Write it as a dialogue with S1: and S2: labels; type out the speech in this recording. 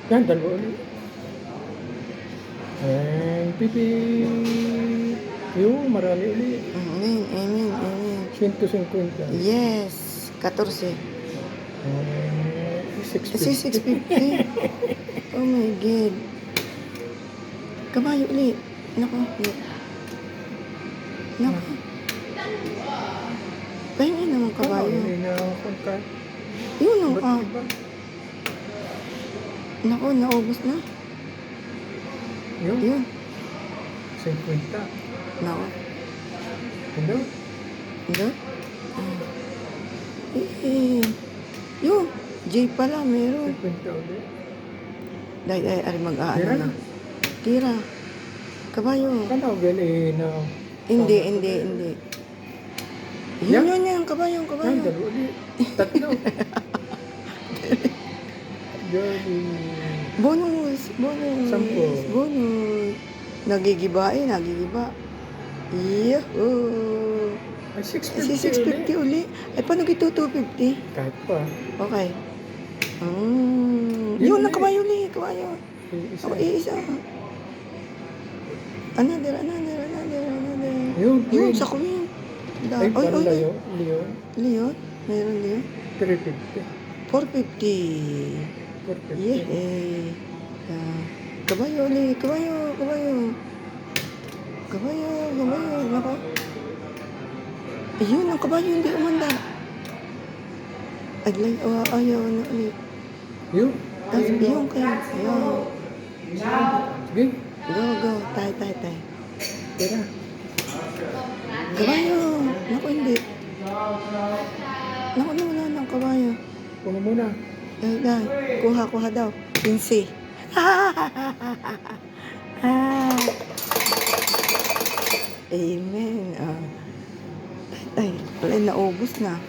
S1: Yan, dalawa ulit. And pipi. Yung marami ulit.
S2: Amen, amen, amen.
S1: 150.
S2: Yes, 14.
S1: 650.
S2: 650. Oh my God. Kabayo ulit. Nako. Nako. Pahingi naman kabayo.
S1: Hindi na pagka.
S2: Yun o.
S1: Ba't iba?
S2: Nako, naubos na.
S1: Yung
S2: Yun.
S1: 50.
S2: Nako.
S1: Hindi.
S2: Hindi? Yun. J pala, meron.
S1: 50 ulit.
S2: Dahil ay mag-aano
S1: Tira
S2: na.
S1: na.
S2: Tira. Kabayo.
S1: Kano gali na.
S2: Hindi. Yun, kabayo.
S1: Yan, dalawa ulit. Tatlo. Jolly.
S2: Bonus.
S1: 10.
S2: Bonus. Nagigiba. Yahoo!
S1: Ay,
S2: Si
S1: 650
S2: 650 uli. Ay, paano ito 250?
S1: Kahit pa.
S2: Okay.
S1: Yun
S2: Yun,
S1: ulit.
S2: nakabayo ulit. Kabayo.
S1: Isa.
S2: Ako, iisa. Another.
S1: Yun,
S2: Yun,
S1: Queen.
S2: sa Queen.
S1: Ay, parang Leon.
S2: Leon? Meron Leon?
S1: 350.
S2: 450.
S1: 450.
S2: Yay! Kabayo ulit. Kabayo. Nako. Ayun, ang kabayo hindi umanda. Ayaw na ulit.
S1: Yun.
S2: Yung kayo. Ayaw.
S1: Sige.
S2: Go. Tay.
S1: Tira.
S2: Kabayo. Naku, hindi. Naku, wala ng kabayo.
S1: Puno muna.
S2: Dahil. Kuha daw. 15. Amen. Ay, wala, naubos na.